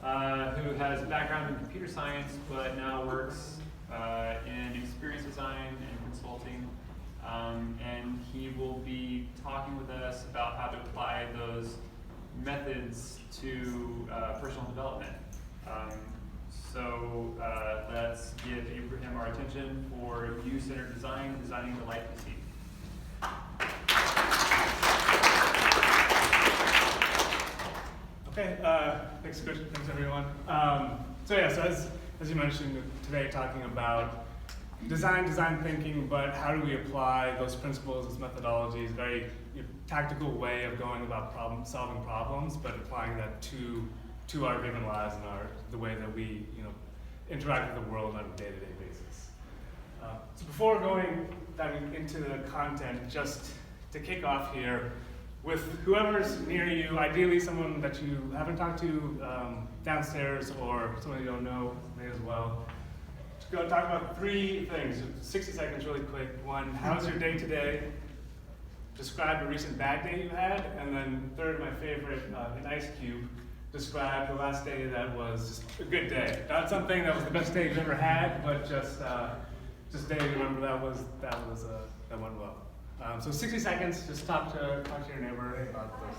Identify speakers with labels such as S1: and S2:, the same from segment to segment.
S1: who has a background in computer science, but now works in experience design and consulting. And he will be talking with us about how to apply those methods to personal development. So let's give Ibrahim our attention for you-centered design, designing the life you seek.
S2: Okay, thanks Chris, thanks everyone. So as you mentioned today, talking about design thinking, but how do we apply those principles, those methodologies, very tactical way of going about solving problems, but applying that to our given lives and the way that we interact with the world on a day-to-day basis. So before diving into the content, just to kick off here, with whoever's near you, ideally someone that you haven't talked to downstairs or someone you don't know may as well. Just go talk about 3 things, 60 seconds really quick. 1, how's your day today? Describe a recent bad day you had. And then 3rd, my favorite, an ice cube. Describe the last day that was just a good day. Not something that was the best day you've ever had, but just day you remember that went well. So 60 seconds, just talk to your neighbor about this.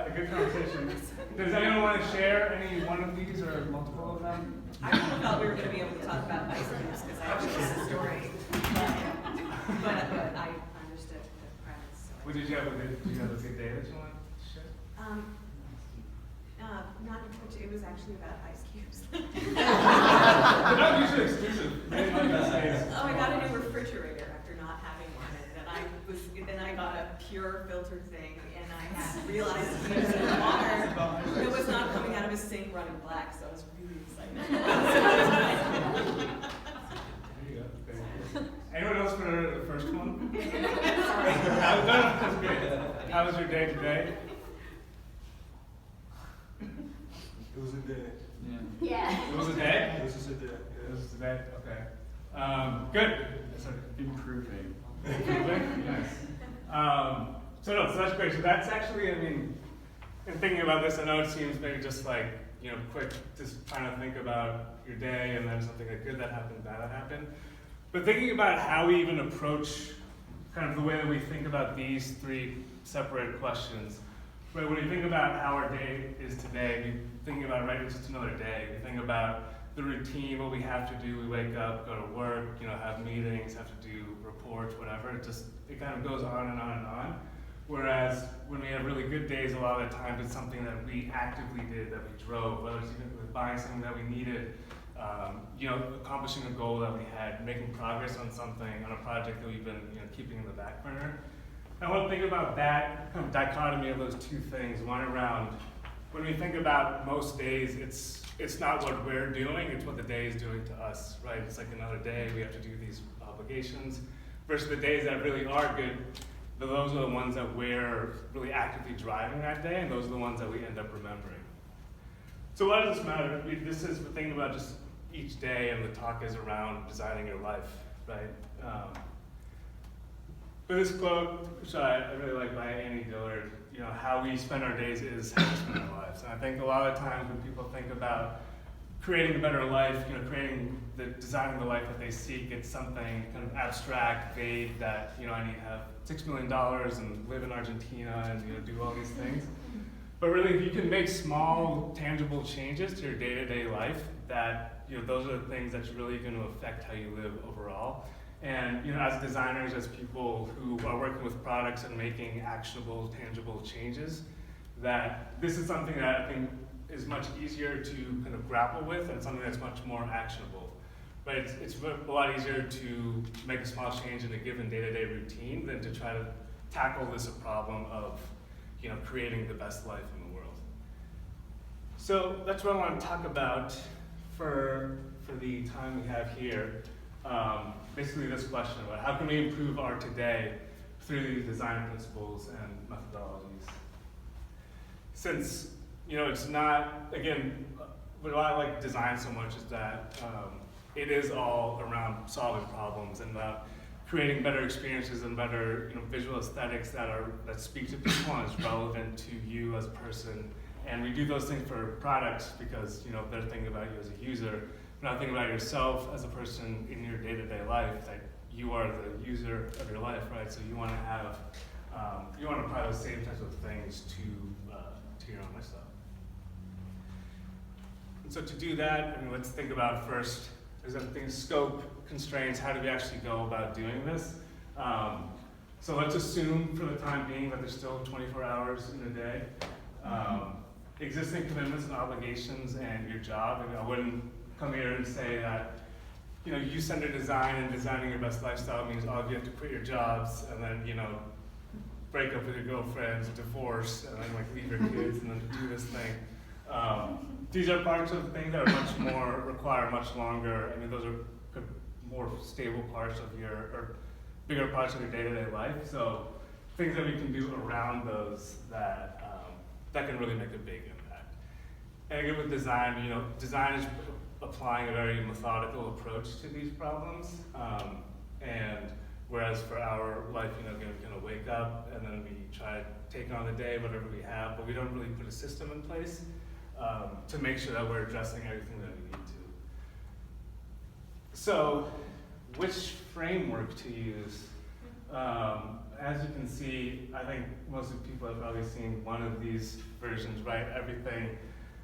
S2: A good conversation. Does anyone want to share any one of these or multiple of them?
S3: I really thought we were going to be able to talk about ice creams because I actually have a story. But I understood the premise. So
S2: Well, did you have a good day that you want to share?
S3: Not unfortunately, it was actually about ice cubes.
S2: They're not usually exclusive.
S3: Oh, I got a new refrigerator after not having one, and then I got a pure filtered thing, and I had realized he was in water. It was not coming out of his sink running black, so I was really excited.
S2: There you go. Okay. Anyone else for the first one?
S3: Sorry.
S2: That's great. How was your day today?
S4: It was a day.
S5: Yeah.
S2: It was a day?
S4: It was just a day.
S2: It was a day? Okay. Good.
S1: Improving.
S2: Improving? Nice. So that's great. So that's actually, I mean, in thinking about this, I know it seems maybe just like, quick, just trying to think about your day and then something like good that happened, bad that happened. But thinking about how we even approach kind of the way that we think about these 3 separate questions. Right, when you think about how our day is today, you thinking about, right, it's just another day. You think about the routine, what we have to do. We wake up, go to work, have meetings, have to do reports, whatever. It kind of goes on and on and on. Whereas when we have really good days, a lot of the times it's something that we actively did, that we drove, whether it's even buying something that we needed, accomplishing a goal that we had, making progress on something, on a project that we've been keeping in the back burner. I want to think about that kind of dichotomy of those 2 things, one around when we think about most days, it's not what we're doing, it's what the day is doing to us, right? It's like another day, we have to do these obligations, versus the days that really are good, those are the ones that we're really actively driving that day, and those are the ones that we end up remembering. So why does this matter? This is the thing about just each day, and the talk is around designing your life, right? But this quote, which I really like by Annie Dillard, how we spend our days is how we spend our lives. And I think a lot of times when people think about creating a better life, designing the life that they seek, it's something kind of abstract, vague, that, I need to have $6 million and live in Argentina and, do all these things. But really, if you can make small, tangible changes to your day-to-day life, that, those are the things that's really going to affect how you live overall. And, as designers, as people who are working with products and making actionable, tangible changes, that this is something that I think is much easier to kind of grapple with, and something that's much more actionable. But it's a lot easier to make a small change in a given day-to-day routine than to try to tackle this problem of, creating the best life in the world. So that's what I want to talk about for the time we have here. Basically this question about how can we improve our today through these design principles and methodologies. Since, it's not, again, what I like design so much is that it is all around solving problems and about creating better experiences and better visual aesthetics that speak to people and is relevant to you as a person. And we do those things for products because they're thinking about you as a user. You're not thinking about yourself as a person in your day-to-day life, that you are the user of your life, right? So you want to have, you want to apply those same types of things to your own lifestyle. And so to do that, let's think about first, there's everything scope, constraints, how do we actually go about doing this? So let's assume for the time being that there's still 24 hours in a day. Existing commitments and obligations and your job, I wouldn't come here and say that, you-centered design and designing your best lifestyle means all you have to quit your jobs and then, break up with your girlfriends, divorce, and then leave your kids and then do this thing. These are parts of things that are require much longer. Those are more stable parts of or bigger parts of your day-to-day life. So things that we can do around those that can really make a big impact. And again, with design, design is applying a very methodical approach to these problems. And whereas for our life, again, we kind of wake up and then we try to take on the day, whatever we have, but we don't really put a system in place to make sure that we're addressing everything that we need to. So, which framework to use? As you can see, I think most of the people have probably seen one of these versions, right? Everything.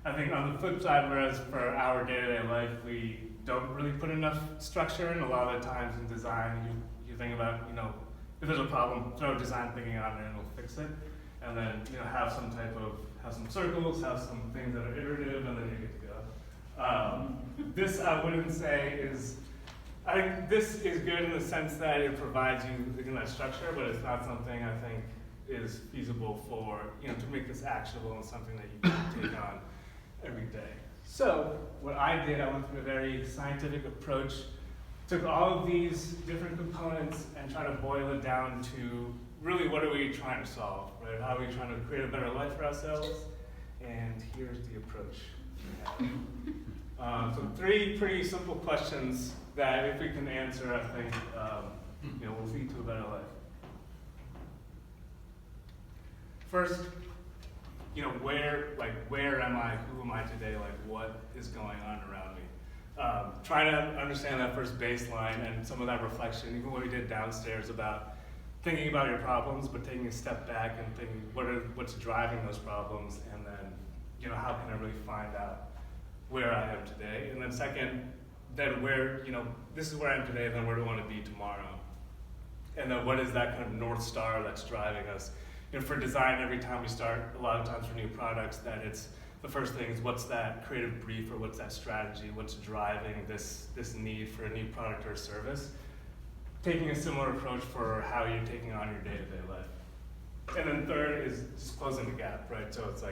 S2: I think on the flip side, whereas for our day-to-day life, we don't really put enough structure in. A lot of the times in design, you think about, if there's a problem, throw design thinking on it and it'll fix it. And then, have some circles, have some things that are iterative, and then you're good to go. This I wouldn't say is, I think this is good in the sense that it provides you that structure, but it's not something I think is feasible for, to make this actionable and something that you can take on every day. So what I did, I went through a very scientific approach, took all of these different components and tried to boil it down to really what are we trying to solve, right? How are we trying to create a better life for ourselves? And here's the approach. So 3 pretty simple questions that if we can answer, I think, will lead to a better life. First, where am I? Who am I today? What is going on around me? Try to understand that first baseline and some of that reflection, even what we did downstairs about thinking about your problems, but taking a step back and thinking what's driving those problems, and then, how can I really find out where I am today? And then second, then this is where I am today, then where do I want to be tomorrow? And then what is that kind of North Star that's driving us? For design, every time we start, a lot of times for new products, that it's the first thing is what's that creative brief or what's that strategy, what's driving this need for a new product or service. Taking a similar approach for how you're taking on your day-to-day life. And then third is just closing the gap, right? So it's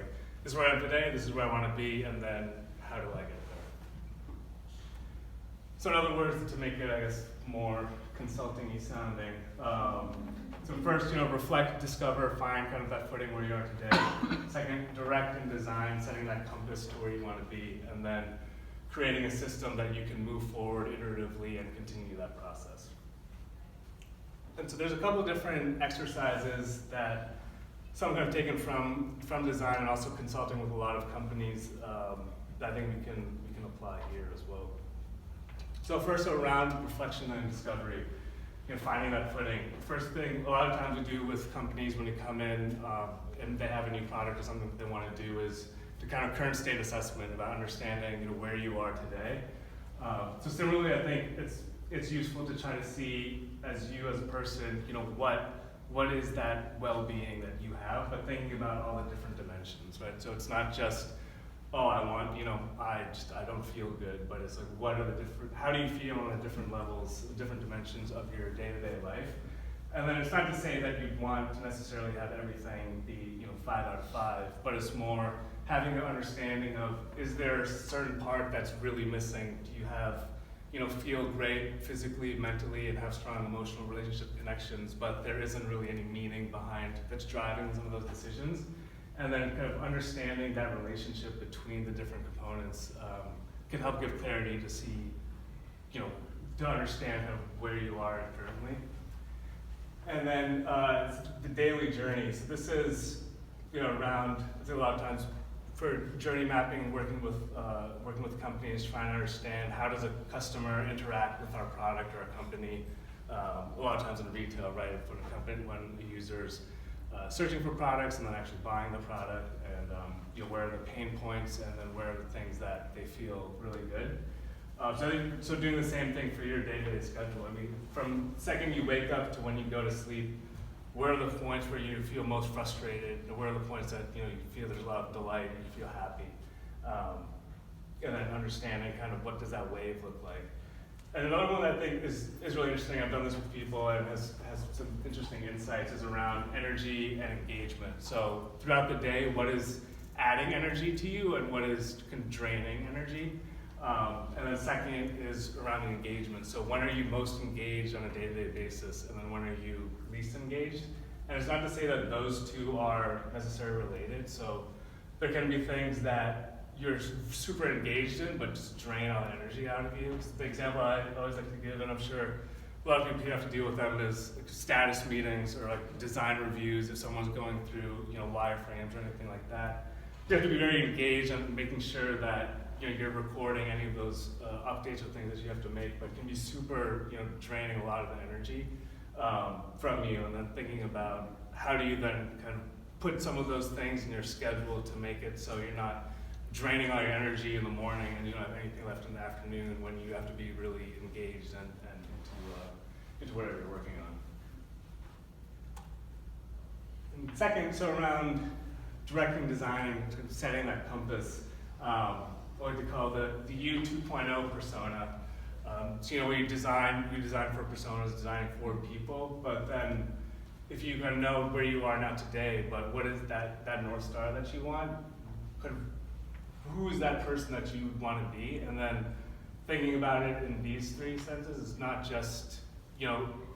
S2: this is where I am today, this is where I want to be, and then how do I get there? So in other words, to make it, I guess, more consulting-y sounding, so first, reflect, discover, find kind of that footing where you are today. Second, direct and design, setting that compass to where you want to be, and then creating a system that you can move forward iteratively and continue that process. And so there's a couple different exercises that some have taken from design and also consulting with a lot of companies that I think we can apply here as well. So first, around reflection and discovery, finding that footing. First thing, a lot of times we do with companies when they come in and they have a new product or something that they want to do is to kind of current state assessment about understanding where you are today. So similarly, I think it's useful to try to see as a person, what is that well-being that you have, but thinking about all the different dimensions, right? So it's not just, oh, I want, I don't feel good, but it's like, what are the different, how do you feel on the different levels, the different dimensions of your day-to-day life? And then it's not to say that you'd want to necessarily have everything be, 5 out of 5, but it's more having an understanding of, is there a certain part that's really missing? Do you have, feel great physically, mentally, and have strong emotional relationship connections, but there isn't really any meaning behind that's driving some of those decisions? And then kind of understanding that relationship between the different components can help give clarity to see, to understand kind of where you are currently. And then the daily journey. So this is, around, I think a lot of times for journey mapping, working with companies, trying to understand how does a customer interact with our product or a company. A lot of times in retail, right, when a user's searching for products and then actually buying the product, and where are the pain points, and then where are the things that they feel really good. So doing the same thing for your day-to-day schedule. I mean, from the second you wake up to when you go to sleep, where are the points where you feel most frustrated, and where are the points that you feel there's a lot of delight and you feel happy, and then understanding kind of what does that wave look like. And another one that I think is really interesting, I've done this with people and has some interesting insights, is around energy and engagement. So throughout the day, what is adding energy to you and what is draining energy? And then second is around engagement. So when are you most engaged on a day-to-day basis, and then when are you least engaged? And it's not to say that those two are necessarily related. So there can be things that you're super engaged in, but just drain all the energy out of you. So the example I always like to give, and I'm sure a lot of people have to deal with them, is like status meetings or like design reviews if someone's going through wireframes or anything like that. You have to be very engaged on making sure that you're recording any of those updates or things that you have to make, but it can be super draining a lot of the energy from you. And then thinking about how do you then kind of put some of those things in your schedule to make it so you're not draining all your energy in the morning and you don't have anything left in the afternoon when you have to be really engaged and into whatever you're working on. And second, so around directing, designing, setting that compass, what we call the You 2.0 persona. So we design for personas, designing for people, but then if you kind of know where you are now today, but what is that North Star that you want? Kind of, who is that person that you want to be? And then thinking about it in these three senses, it's not just,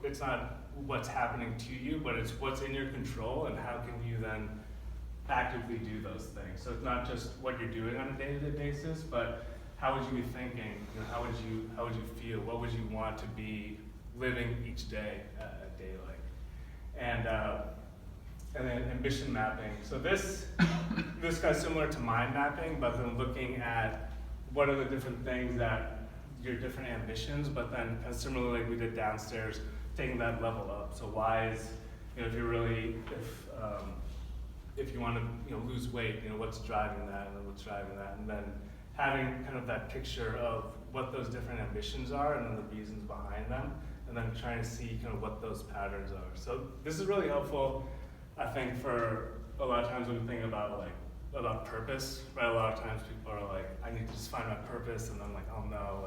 S2: it's not what's happening to you, but it's what's in your control and how can you then actively do those things. So it's not just what you're doing on a day-to-day basis, but how would you be thinking? How would you feel? What would you want to be living each day, a day like? And then ambition mapping. So this guy's similar to mind mapping, but then looking at what are the different things that your different ambitions, but then kind of similarly like we did downstairs, taking that level up. So why is, if you're really, if you want to lose weight, what's driving that, and then what's driving that, and then having kind of that picture of what those different ambitions are and then the reasons behind them, and then trying to see kind of what those patterns are. So this is really helpful, I think, for a lot of times when we think about purpose, right? A lot of times people are like, I need to just find my purpose, and then I'll know,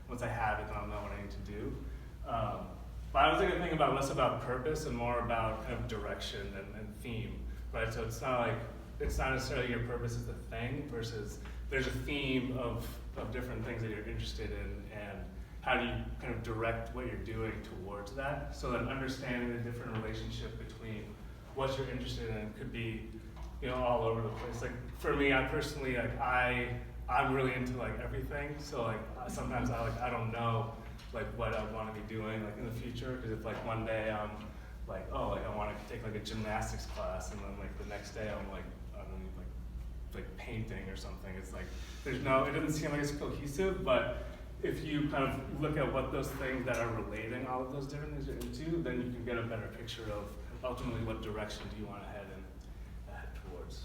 S2: once I have it, then I'll know what I need to do. But I was going to think less about purpose and more about kind of direction and theme, right? So it's not like it's not necessarily your purpose is the thing versus there's a theme of different things that you're interested in, and how do you kind of direct what you're doing towards that. So then understanding the different relationship between what you're interested in could be, you know, all over the place. Like for me, I personally, like I'm really into like everything. So like sometimes I don't know like what I want to be doing like in the future, because if like one day I'm like, oh, like I want to take like a gymnastics class, and then like the next day I'm like, I don't know, like painting or something. It's like it doesn't seem like it's cohesive, but if you kind of look at what those things that are relating all of those different things are into, then you can get a better picture of ultimately what direction do you want to head towards.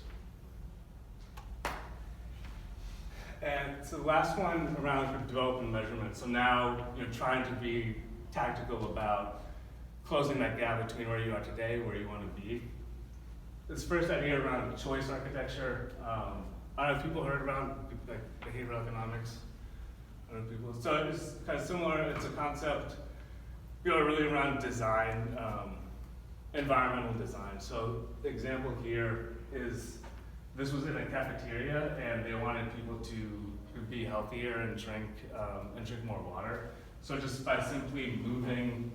S2: And so the last one around development measurement. So now you're trying to be tactical about closing that gap between where you are today and where you want to be. This first idea around choice architecture. I don't know if people heard around like behavioral economics. I don't know people. So it's kind of similar. It's a concept, you know, really around design, environmental design. So the example here is this was in a cafeteria, and they wanted people to be healthier and drink more water. So just by simply moving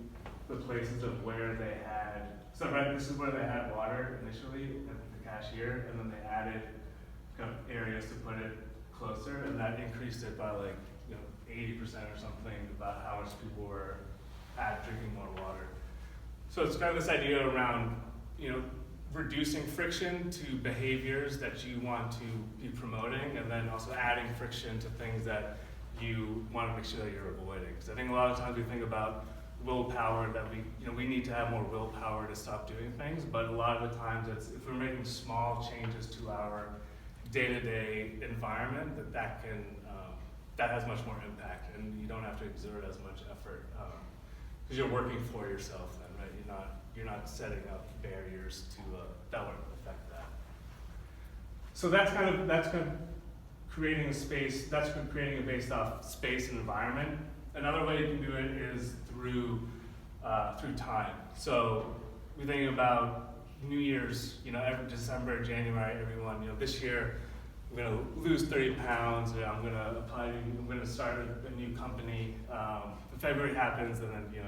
S2: the places of where they had, so right, this is where they had water initially at the cashier, and then they added kind of areas to put it closer, and that increased it by like 80% or something about how much people were drinking more water. So it's kind of this idea around reducing friction to behaviors that you want to be promoting, and then also adding friction to things that you want to make sure that you're avoiding. Because I think a lot of times we think about willpower, that we need to have more willpower to stop doing things, but a lot of the times it's if we're making small changes to our day-to-day environment, that has much more impact, and you don't have to exert as much effort because you're working for yourself then, right? You're not setting up barriers to that would affect that. So that's kind of creating a space. That's creating it based off space and environment. Another way you can do it is through time. So we're thinking about New Year's. Every December, January, everyone. this year I'm gonna lose 30 pounds. I'm gonna start a new company. February happens, and then you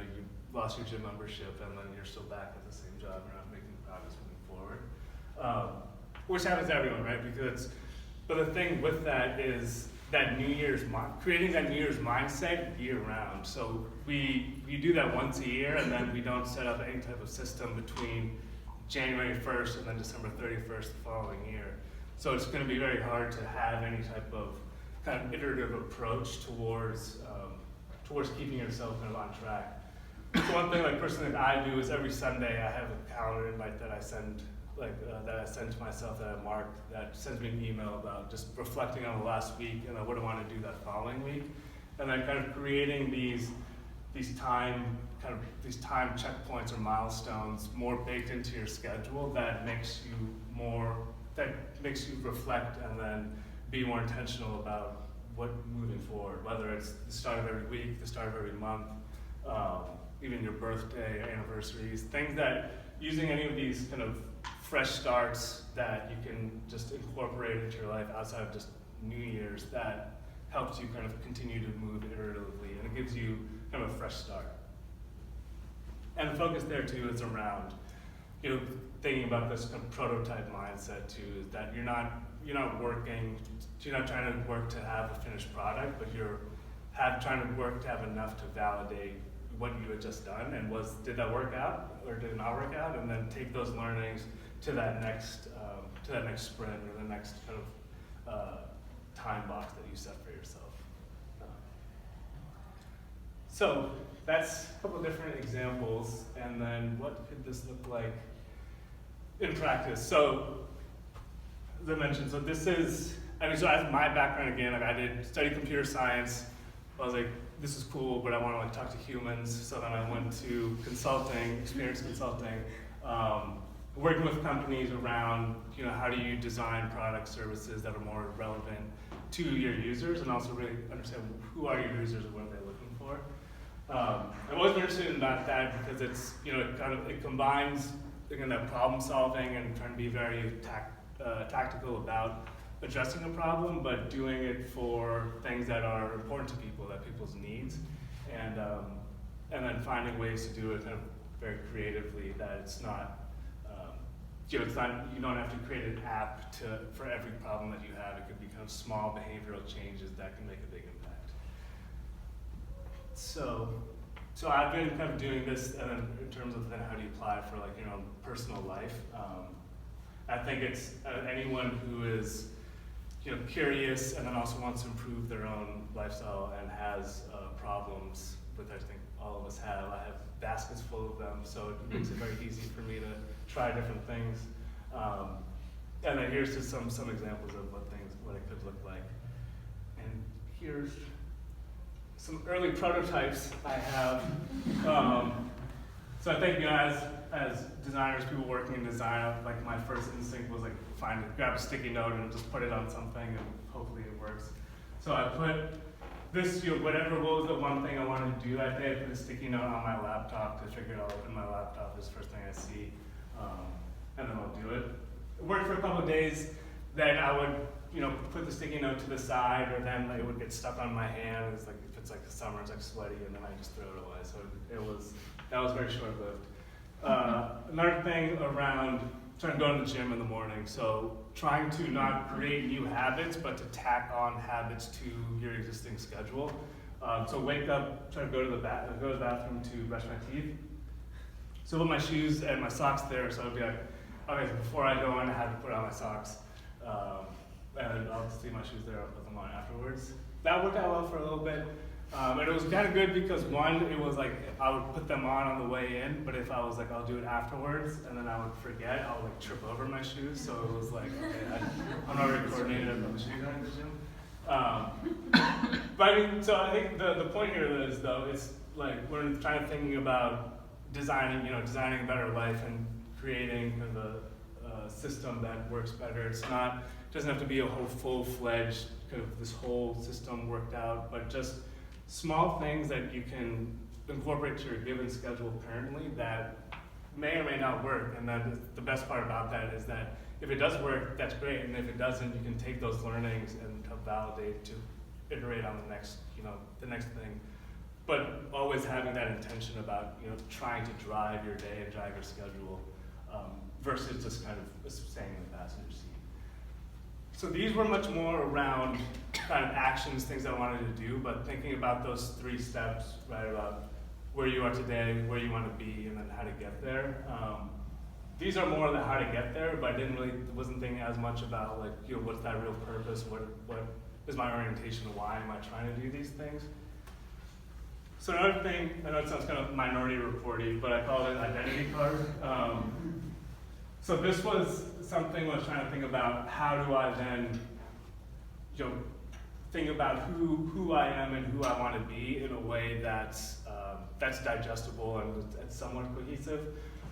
S2: lost your gym membership, and then you're still back at the same job. You're not making progress moving forward, which happens to everyone, right? But the thing with that is that creating that New Year's mindset year round. So we do that once a year, and then we don't set up any type of system between January 1st and then December 31st the following year. So it's going to be very hard to have any type of kind of iterative approach towards keeping yourself kind of on track. So one thing, personally, that I do is every Sunday I have a calendar invite that I send, to myself, that I mark, that sends me an email about just reflecting on the last week and what I want to do that following week, and then kind of creating these time checkpoints or milestones more baked into your schedule that makes you reflect and then be more intentional about what moving forward, whether it's the start of every week, the start of every month, even your birthday, anniversaries, things that using any of these kind of fresh starts that you can just incorporate into your life outside of just New Year's, that helps you kind of continue to move iteratively, and it gives you kind of a fresh start. And the focus there too is around, thinking about this kind of prototype mindset too, is that you're not trying to work to have a finished product, but you're trying to work to have enough to validate what you had just done, and did that work out or did it not work out, and then take those learnings to that next sprint or the next kind of time box that you set for yourself. So that's a couple of different examples, and then what could this look like in practice? So as I mentioned, so as my background again, I did study computer science. I was like, this is cool, but I want to talk to humans. So then I went to consulting, experience consulting, working with companies around, how do you design product services that are more relevant to your users, and also really understand who are your users and what are they looking for. I was interested in that because it's, it combines again that problem solving and trying to be very tactical about addressing a problem, but doing it for things that are important to people, that people's needs, and then finding ways to do it kind of very creatively, that it's not, it's not, you don't have to create an app for every problem that you have. It could be kind of small behavioral changes that can make a big impact. So I've been kind of doing this, and then in terms of then how do you apply for like your own personal life. I think it's anyone who is curious and then also wants to improve their own lifestyle and has problems, which I think all of us have. I have baskets full of them, so it makes it very easy for me to try different things. And then here's just some examples of what it could look like. And here's some early prototypes I have. So I think as designers, people working in design, like my first instinct was like grab a sticky note and just put it on something and hopefully it works. So I put this, what was the one thing I wanted to do that day, I put a sticky note on my laptop to figure I'll open my laptop, this first thing I see, and then I'll do it. It worked for a couple of days, then I would put the sticky note to the side, or then it would get stuck on my hand. It's like, if it's like the summer, it's like sweaty, and then I just throw it away. So that was very short-lived. Another thing around trying to go to the gym in the morning. So trying to not create new habits, but to tack on habits to your existing schedule. So wake up, try to go to the bathroom to brush my teeth. So put my shoes and my socks there. So I'd be like, okay, before I go in, I have to put on my socks. And I'll just leave my shoes there, I'll put them on afterwards. That worked out well for a little bit. And it was kind of good because one, it was like I would put them on the way in, but if I was like, I'll do it afterwards, and then I would forget, I would like trip over my shoes. So it was like, okay, I'm not very coordinated about the shoes in the gym. But I mean, so I think the point here is though, it's like we're trying to thinking about designing a better life and creating kind of a system that works better. It doesn't have to be a whole full-fledged kind of this whole system worked out, but just small things that you can incorporate to your given schedule currently that may or may not work. And then the best part about that is that if it does work, that's great. And if it doesn't, you can take those learnings and validate to iterate on the next thing. But always having that intention about trying to drive your day and drive your schedule versus just kind of staying in the passenger seat. So these were much more around kind of actions, things I wanted to do, but thinking about those 3 steps, right, about where you are today, where you want to be, and then how to get there. These are more the how to get there, but I wasn't thinking as much about like, what's that real purpose, what is my orientation, why am I trying to do these things? So another thing, I know it sounds kind of minority reporty, but I call it an identity card. So this was something I was trying to think about, how do I then think about who I am and who I want to be in a way that's digestible and somewhat cohesive.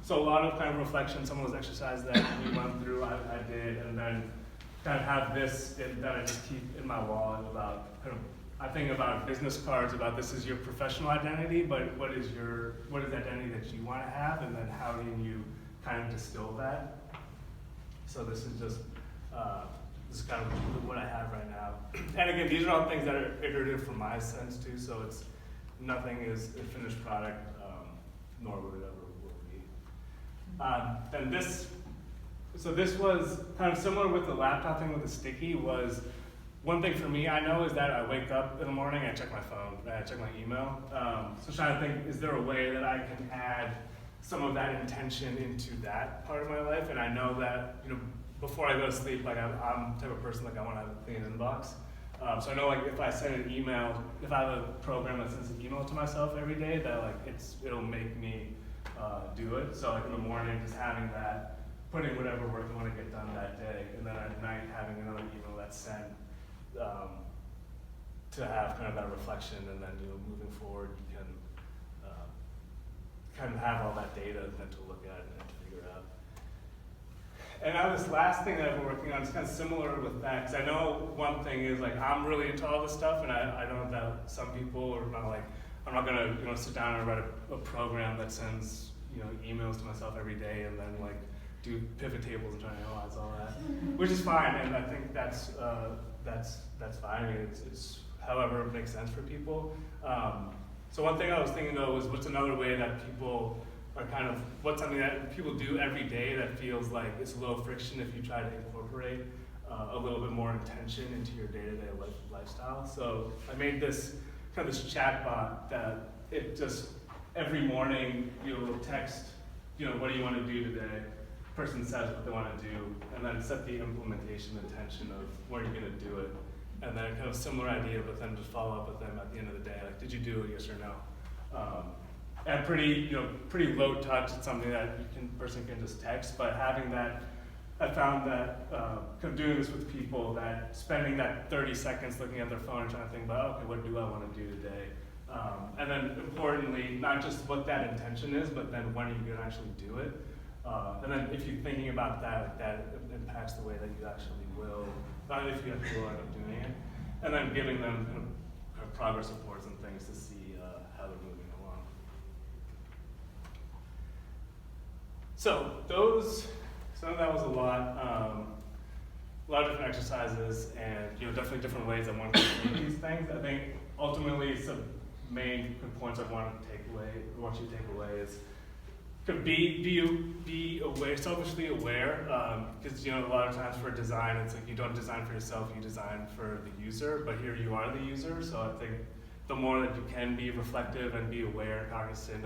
S2: So a lot of kind of reflection, some of those exercises that we went through, I did, and then kind of have this that I just keep in my wallet about kind of, I think about business cards, about this is your professional identity, but what is the identity that you want to have, and then how can you kind of distill that. So this is just kind of what I have right now. And again, these are all things that are iterative from my sense too, so nothing is a finished product, nor would it ever will be. And this was kind of similar with the laptop thing with the sticky. Was one thing for me I know is that I wake up in the morning, I check my phone, I check my email. So trying to think, is there a way that I can add some of that intention into that part of my life? And I know that, before I go to sleep, like I'm the type of person, like I want to have a clean inbox. So I know like if I send an email, if I have a program that sends an email to myself every day, that like it'll make me do it. So like in the morning, just having that, putting whatever work I want to get done that day, and then at night having another email that's sent to have kind of that reflection, and then moving forward, you can kind of have all that data then to look at and to figure out. And now this last thing that I've been working on is kind of similar with that, because I know one thing is like I'm really into all this stuff, and I know that some people are not like, I'm not gonna sit down and write a program that sends emails to myself every day and then like do pivot tables and try to analyze all that, which is fine, and I think that's fine. I mean, it's however it makes sense for people. So one thing I was thinking though was what's another way that people are kind of, what's something that people do every day that feels like it's low friction if you try to incorporate a little bit more intention into your day-to-day lifestyle. So I made this kind of this chat bot that it just every morning you'll text, what do you want to do today? Person says what they want to do, and then set the implementation intention of where you're going to do it, and then kind of similar idea, but then just follow up with them at the end of the day, like, did you do it, yes or no? And pretty pretty low touch. It's something that person can just text, but having that, I found that kind of doing this with people, that spending that 30 seconds looking at their phone and trying to think about, okay, what do I want to do today? And then importantly, not just what that intention is, but then when are you going to actually do it? And then if you're thinking about that, like that impacts the way that you actually will, not if you actually will end up doing it. And then giving them kind of progress reports and things to see how they're moving along. So some of that was a lot of different exercises, and definitely different ways that one can do these things. I think ultimately some main points I want you to take away is to be aware, selfishly aware, because a lot of times for design, it's like you don't design for yourself, you design for the user, but here you are the user. So I think the more that you can be reflective and be aware and cognizant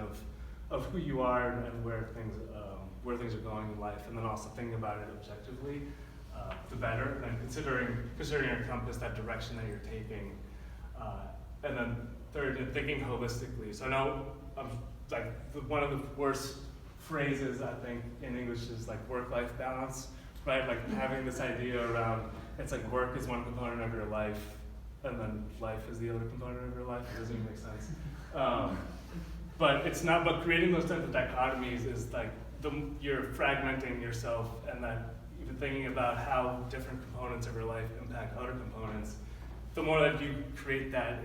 S2: of who you are and where things are going in life, and then also thinking about it objectively, the better. And considering your compass, that direction that you're taking, and then third, thinking holistically. So I know one of the worst phrases I think in English is like work-life balance, right? Like having this idea around, it's like work is one component of your life, and then life is the other component of your life. It doesn't even make sense. But it's not. But creating those types of dichotomies is like you're fragmenting yourself, and that even thinking about how different components of your life impact other components. The more that you create that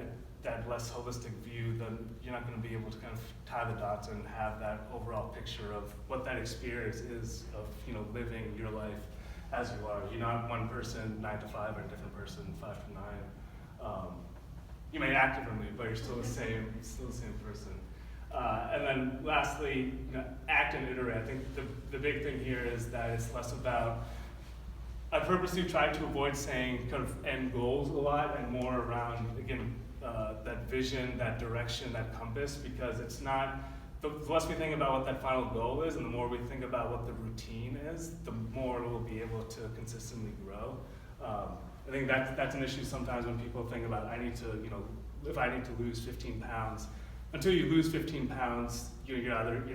S2: less holistic view, then you're not going to be able to kind of tie the dots and have that overall picture of what that experience is of living your life as you are. You're not one person 9 to 5 or a different person 5 to 9. You may act differently, but you're still the same person. And then lastly, act and iterate. I think the big thing here is that it's less about, I purposely tried to avoid saying kind of end goals a lot and more around, again, that vision, that direction, that compass, because it's not, the less we think about what that final goal is and the more we think about what the routine is, the more it will be able to consistently grow. I think that's an issue sometimes when people think about, if I need to lose 15 pounds. Until you lose 15 pounds, you're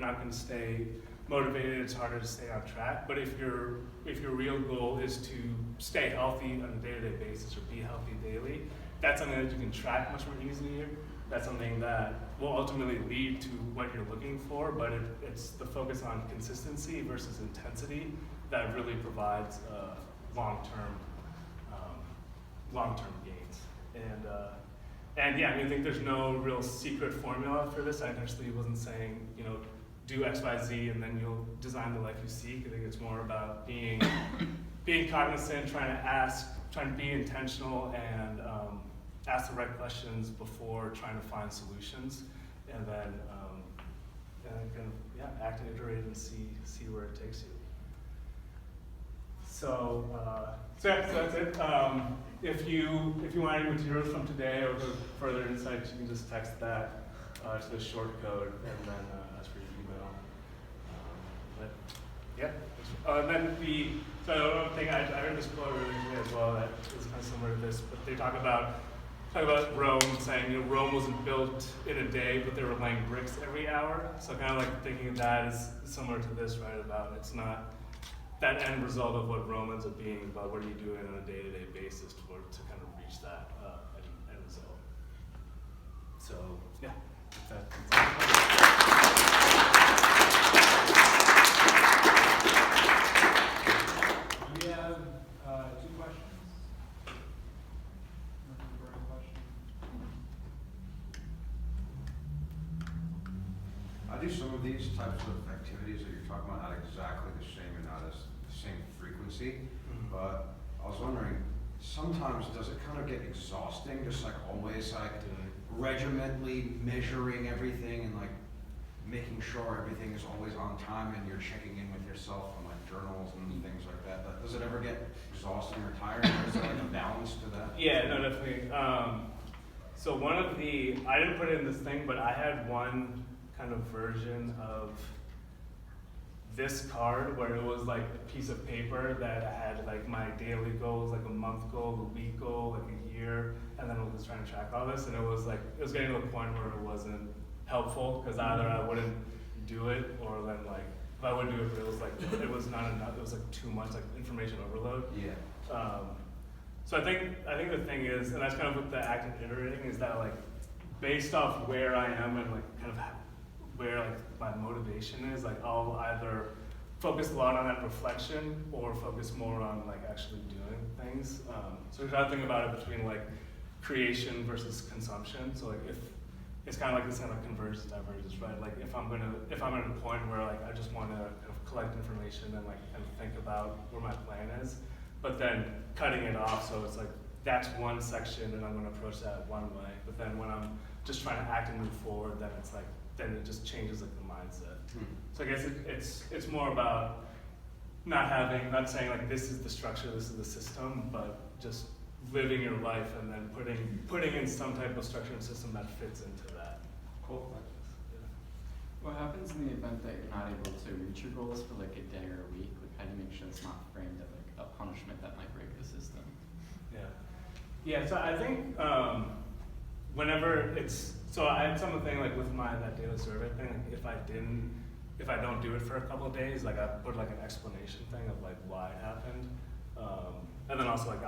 S2: not going to stay motivated. It's harder to stay on track. But if your real goal is to stay healthy on a day-to-day basis or be healthy daily, that's something that you can track much more easily. That's something that will ultimately lead to what you're looking for. But it's the focus on consistency versus intensity that really provides long-term gains. And yeah, I think there's no real secret formula for this. I actually wasn't saying, do X, Y, Z, and then you'll design the life you seek. I think it's more about being cognizant, trying to be intentional, and ask the right questions before trying to find solutions, and then act and iterate and see where it takes you. So that's it. If you want any materials from today or further insights, you can just text that to the short code and then ask for your email. Then so another thing, I heard this quote recently as well that is kind of similar to this, but they talk about Rome, saying Rome wasn't built in a day, but they were laying bricks every hour. So kind of like thinking of that is similar to this, right? About it's not that end result of what Rome ends up being, about what are you doing on a day-to-day basis to kind of reach that end result. So yeah,
S5: We have 2 questions.
S4: I do some of these type
S6: types of activities that you're talking about, not exactly the same and not as the same frequency, but I was wondering, sometimes does it kind of get exhausting, just like always like regimentally measuring everything and like making sure everything is always on time and you're checking in with yourself on like journals and things like that? But does it ever get exhausting or tiring, or is there like a balance to that?
S2: Yeah, no, definitely. So one of the, I didn't put it in this thing, but I had one kind of version of this card where it was like a piece of paper that had like my daily goals, like a month goal, a week goal, like a year, and then I was trying to track all this, and it was like, it was getting to a point where it wasn't helpful, because either I wouldn't do it, or then like, if I would do it, but it was like, it was not enough, it was like too much, like information overload.
S6: Yeah.
S2: So I think the thing is, and that's kind of with the active iterating, is that like, based off where I am and like kind of where like my motivation is, like I'll either focus a lot on that reflection or focus more on like actually doing things. So we try to think about it between like creation versus consumption. So like if it's kind of like this kind of convergence divergence, right? Like if I'm at a point where like I just want to kind of collect information and like kind of think about where my plan is, but then cutting it off, so it's like that's one section and I'm going to approach that one way. But then when I'm just trying to act and move forward, then it's like, then it just changes like the mindset. So I guess it's more about not saying like this is the structure, this is the system, but just living your life and then putting in some type of structure and system that fits into that.
S5: Cool.
S7: What happens in the event that you're not able to reach your goals for like a day or a week? Like how do you make sure it's not framed as like a punishment that might break the system?
S2: Yeah, so I think whenever so I had something like with that daily survey thing, like if I don't do it for a couple of days, like I put like an explanation thing of like why it happened. And then also like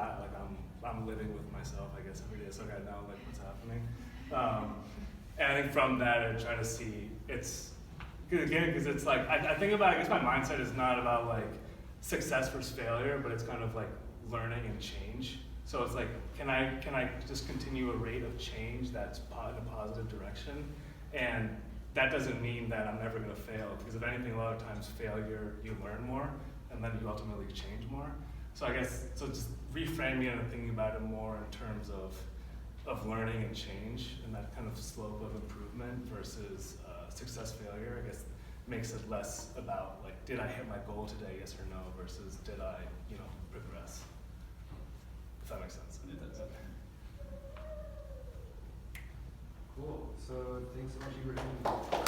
S2: I'm living with myself, I guess, every day, so I know like what's happening. And I think from that I try to see because it's like I think about, I guess my mindset is not about like success versus failure, but it's kind of like learning and change. So it's like, can I just continue a rate of change that's in a positive direction? And that doesn't mean that I'm never going to fail, because if anything, a lot of times failure, you learn more, and then you ultimately change more. So I guess, so just reframing it and thinking about it more in terms of learning and change, and that kind of slope of improvement versus success failure, I guess makes it less about like, did I hit my goal today, yes or no, versus did I, progress. If that makes sense.
S5: It does. Cool. So thanks so much, Ibrahim.